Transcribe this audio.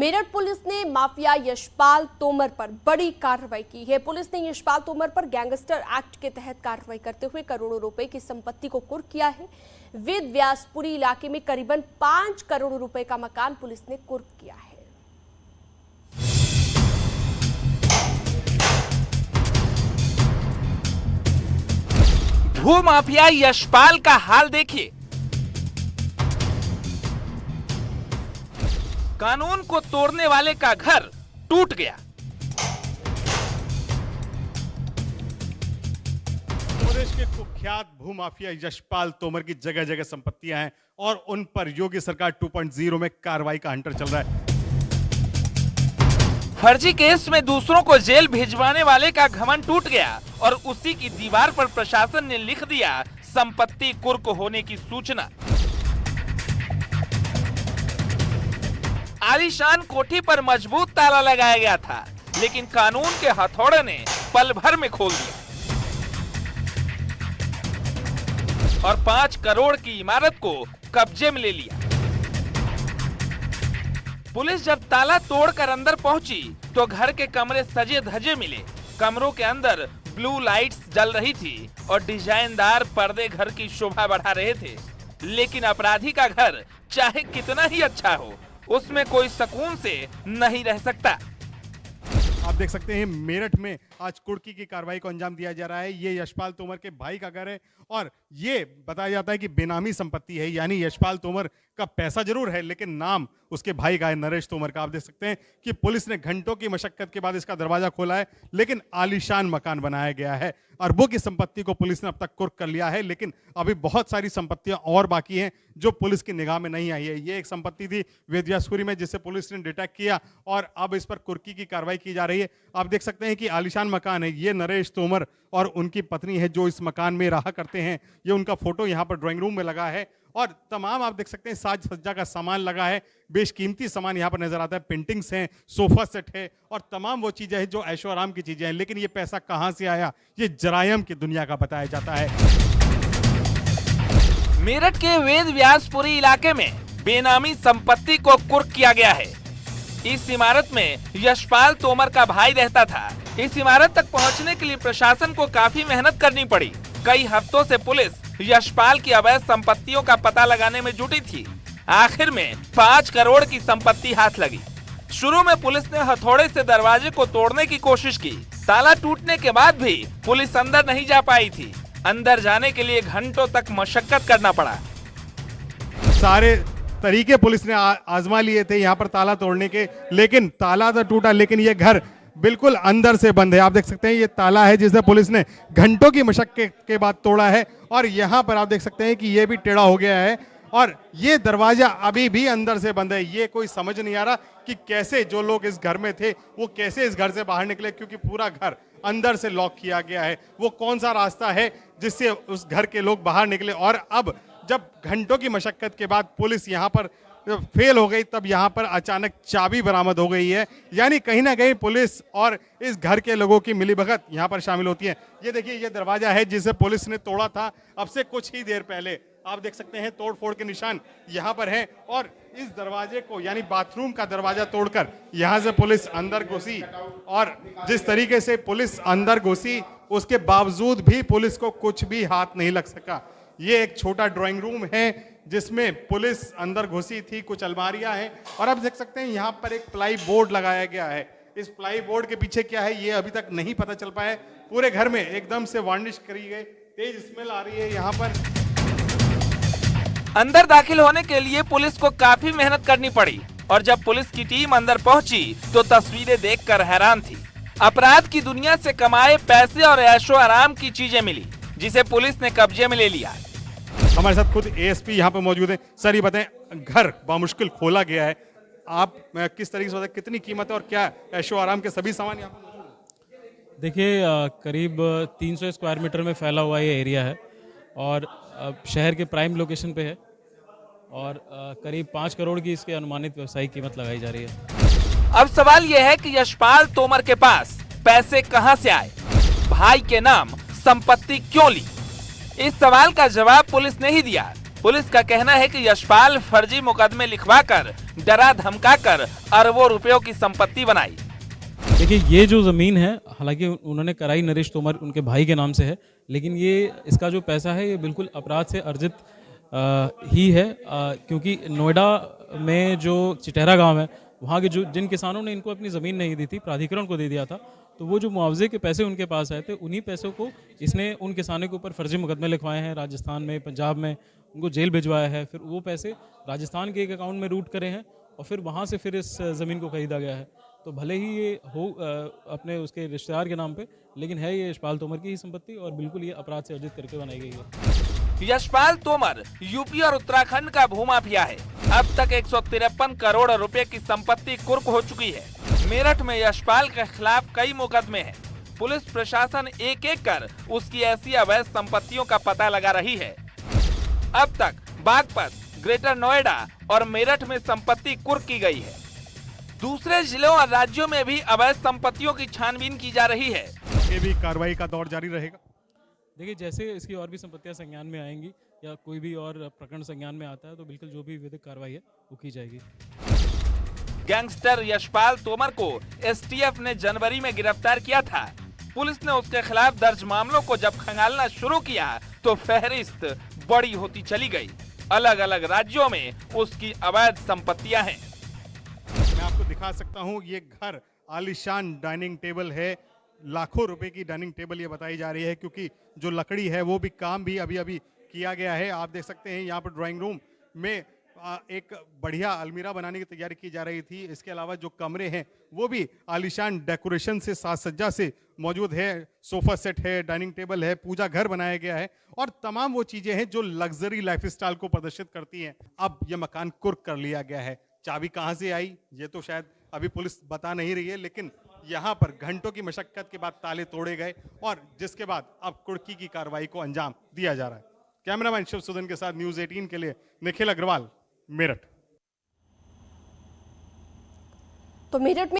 Meerut police ने mafia Yashpal Tomar पर बड़ी कार्रवाई की है। पुलिस ने यशपाल तोमर पर गैंगस्टर एक्ट के तहत कार्रवाई करते हुए करोड़ों रुपए की संपत्ति को कुर्क किया है। वेद व्यासपुरी इलाके में करीबन 5 करोड़ रुपए का मकान पुलिस ने कुर्क किया है। भू माफिया यशपाल का हाल देखिए। कानून को तोड़ने वाले का घर टूट गया। प्रदेश के कुख्यात भूमाफिया यशपाल तोमर की जगह जगह संपत्तियां हैं और उन पर योगी सरकार 2.0 में कार्रवाई का हंटर चल रहा है। फर्जी केस में दूसरों को जेल भिजवाने वाले का घमंड टूट गया और उसी की दीवार पर प्रशासन ने लिख दिया संपत्ति कुर्क होने की सूचना। आलीशान कोठी पर मजबूत ताला लगाया गया था, लेकिन कानून के हथौड़े ने पल भर में खोल दिया और 5 करोड़ की इमारत को कब्जे में ले लिया। पुलिस जब ताला तोड़कर अंदर पहुंची तो घर के कमरे सजे धजे मिले। कमरों के अंदर ब्लू लाइट्स जल रही थी और डिजाइनदार पर्दे घर की शोभा बढ़ा रहे थे। लेकिन अपराधी का घर चाहे कितना ही अच्छा हो, उसमें कोई सुकून से नहीं रह सकता। आप देख सकते हैं मेरठ में आज कुर्की की कार्रवाई को अंजाम दिया जा रहा है। ये यशपाल तोमर के भाई का घर है और ये बताया जाता है कि बेनामी संपत्ति है, यानी यशपाल तोमर का पैसा जरूर है लेकिन नाम उसके भाई का है, नरेश तोमर का। आप देख सकते हैं कि पुलिस ने घंटों की मशक्कत के बाद इसका दरवाजा खोला है, लेकिन आलीशान मकान बनाया गया है। अरबों की संपत्ति को पुलिस ने अब तक कुर्क कर लिया है, लेकिन अभी बहुत सारी संपत्तियां और बाकी हैं जो पुलिस की निगाह में नहीं आई है। ये एक संपत्ति थी वेद व्यासपुरी में जिसे पुलिस ने डिटेक्ट किया और अब इस पर कुर्की की कार्रवाई की जा रही है। आप देख सकते हैं कि आलीशान मकान है। ये नरेश तोमर और उनकी पत्नी है जो इस मकान में रहा करते हैं। ये उनका फोटो यहाँ पर ड्राइंग रूम में लगा है और तमाम आप देख सकते हैं साज सज्जा का सामान लगा है। बेशकीमती सामान यहाँ पर नजर आता है, पेंटिंग्स हैं, सोफा सेट है और तमाम वो चीजें हैं जो ऐशो आराम की चीजें हैं। लेकिन ये पैसा कहां से आया, ये जरायम की दुनिया का बताया जाता है। मेरठ के वेद व्यासपुरी इलाके में बेनामी संपत्ति को कुर्क किया गया है। इस इमारत में यशपाल तोमर का भाई रहता था। इस इमारत तक पहुंचने के लिए प्रशासन को काफी मेहनत करनी पड़ी। कई हफ्तों से पुलिस यशपाल की अवैध संपत्तियों का पता लगाने में जुटी थी। आखिर में 5 करोड़ की संपत्ति हाथ लगी। शुरू में पुलिस ने हथौड़े से दरवाजे को तोड़ने की कोशिश की। ताला टूटने के बाद भी पुलिस अंदर नहीं जा पाई थी। अंदर जाने के लिए घंटों तक मशक्कत करना पड़ा। सारे तरीके पुलिस ने आजमा लिए थे यहाँ पर ताला तोड़ने के, लेकिन ताला तो टूटा लेकिन ये घर बिल्कुल अंदर से बंद है। आप देख सकते हैं ये ताला है जिसे पुलिस ने घंटों की मशक्कत के बाद तोड़ा है और यहाँ पर आप देख सकते हैं कि ये भी टेढ़ा हो गया है और ये दरवाजा अभी भी अंदर से बंद है। ये कोई समझ नहीं आ रहा कि कैसे जो लोग इस घर में थे वो कैसे इस घर से बाहर निकले, क्योंकि पूरा घर अंदर से लॉक किया गया है। वो कौन सा रास्ता है जिससे उस घर के लोग बाहर निकले। और अब जब घंटों की मशक्कत के बाद पुलिस यहाँ पर फेल हो गई, तब यहाँ पर अचानक चाबी बरामद हो गई है। यानी कहीं ना कहीं पुलिस और इस घर के लोगों की मिलीभगत यहाँ पर शामिल होती है। ये देखिए ये दरवाजा है जिसे पुलिस ने तोड़ा था अब से कुछ ही देर पहले। आप देख सकते हैं तोड़ फोड़ के निशान यहाँ पर हैं और इस दरवाजे को यानी बाथरूम का दरवाजा तोड़कर यहाँ से पुलिस अंदर घुसी और जिस तरीके से पुलिस अंदर घुसी उसके बावजूद भी पुलिस को कुछ भी हाथ नहीं लग सका। ये एक छोटा ड्राइंग रूम है जिसमें पुलिस अंदर घुसी थी, कुछ अलमारियां हैं और आप देख सकते हैं यहाँ पर एक प्लाई बोर्ड लगाया गया है। इस प्लाई बोर्ड के पीछे क्या है ये अभी तक नहीं पता चल पाया। पूरे घर में एकदम से वार्निश करी गई, तेज स्मेल आ रही है यहाँ पर। अंदर दाखिल होने के लिए पुलिस को काफी मेहनत करनी पड़ी और जब पुलिस की टीम अंदर पहुंची तो तस्वीरें देखकर हैरान थी। अपराध की दुनिया से कमाए पैसे और ऐशो आराम की चीजें मिली जिसे पुलिस ने कब्जे में ले लिया। हमारे साथ खुद एएसपी यहाँ पे मौजूद हैं। सर ये बताएं, घर बामुश्किल खोला गया है, आप किस तरीके से बताएं कितनी कीमत है और क्या ऐशो आराम के सभी सामान यहाँ पर मौजूद है? देखिए करीब 300 स्क्वायर मीटर में फैला हुआ ये एरिया है और शहर के प्राइम लोकेशन पे है और करीब 5 करोड़ की इसके अनुमानित व्यवसायिक कीमत लगाई जा रही है। अब सवाल यह है कि यशपाल तोमर के पास पैसे कहां से आए, भाई के नाम संपत्ति क्यों ली? इस सवाल का जवाब पुलिस ने ही दिया। पुलिस का कहना है कि यशपाल फर्जी मुकदमे लिखवाकर डरा धमकाकर अरबों रुपयों की संपत्ति बनाई। देखिए, ये जो ज़मीन है, हालांकि उन्होंने कराई नरेश तोमर उनके भाई के नाम से है, लेकिन ये इसका जो पैसा है ये बिल्कुल अपराध से अर्जित ही है, क्योंकि नोएडा में जो चिटेरा गांव है, वहाँ के जो जिन किसानों ने इनको अपनी ज़मीन नहीं दी थी, प्राधिकरण को दे दिया था, तो वो जो मुआवजे के पैसे उनके पास आए थे, उन्हीं पैसों को इसने उन किसानों के ऊपर फर्जी मुकदमे लिखवाए हैं, राजस्थान में, पंजाब में, उनको जेल भिजवाया है। फिर वो पैसे राजस्थान के एक अकाउंट में रूट करे हैं और फिर वहाँ से फिर इस ज़मीन को खरीदा गया है। तो भले ही ये हो अपने उसके रिश्तेदार के नाम पे, लेकिन है ये यशपाल तोमर की ही संपत्ति और बिल्कुल ये अपराध से अर्जित करके बनाई गई है। यशपाल तोमर यूपी और उत्तराखंड का भूमाफिया है। अब तक 153 करोड़ रुपए की संपत्ति कुर्क हो चुकी है। मेरठ में यशपाल के खिलाफ कई मुकदमे हैं। पुलिस प्रशासन एक एक कर उसकी ऐसी अवैध संपत्तियों का पता लगा रही है। अब तक बागपत, ग्रेटर नोएडा और मेरठ में संपत्ति कुर्क की गई है। दूसरे जिलों और राज्यों में भी अवैध संपत्तियों की छानबीन की जा रही है। ये भी कार्रवाई का दौर जारी रहेगा। देखिए, जैसे इसकी और भी संपत्तियां संज्ञान में आएंगी या कोई भी और प्रकरण संज्ञान में आता है तो बिल्कुल जो भी विधिक कार्रवाई है वो की जाएगी। गैंगस्टर यशपाल तोमर को एसटीएफ ने जनवरी में गिरफ्तार किया था। पुलिस ने उसके खिलाफ दर्ज मामलों को जब खंगालना शुरू किया तो फहरिस्त बड़ी होती चली गई। अलग अलग राज्यों में उसकी अवैध संपत्तियां हैं। मैं आपको दिखा सकता हूँ, ये घर आलीशान डाइनिंग टेबल है, लाखों रुपए की डाइनिंग टेबल ये बताई जा रही है, क्योंकि जो लकड़ी है वो भी काम भी अभी अभी किया गया है। आप देख सकते हैं यहाँ पर ड्राइंग रूम में एक बढ़िया अलमीरा बनाने की तैयारी की जा रही थी। इसके अलावा जो कमरे हैं वो भी आलीशान डेकोरेशन से, साज सज्जा से मौजूद है। सोफा सेट है, डाइनिंग टेबल है, पूजा घर बनाया गया है और तमाम वो चीजें हैं जो लग्जरी लाइफस्टाइल को प्रदर्शित करती हैं। अब ये मकान कुर्क कर लिया गया है। चाबी कहां से आई ये तो शायद अभी पुलिस बता नहीं रही है, लेकिन यहाँ पर घंटों की मशक्कत के बाद ताले तोड़े गए और जिसके बाद अब कुर्की की कार्रवाई को अंजाम दिया जा रहा है। कैमरामैन शिव सुदन के साथ न्यूज़ 18 के लिए निखिल अग्रवाल, मेरठ। तो मेरठ में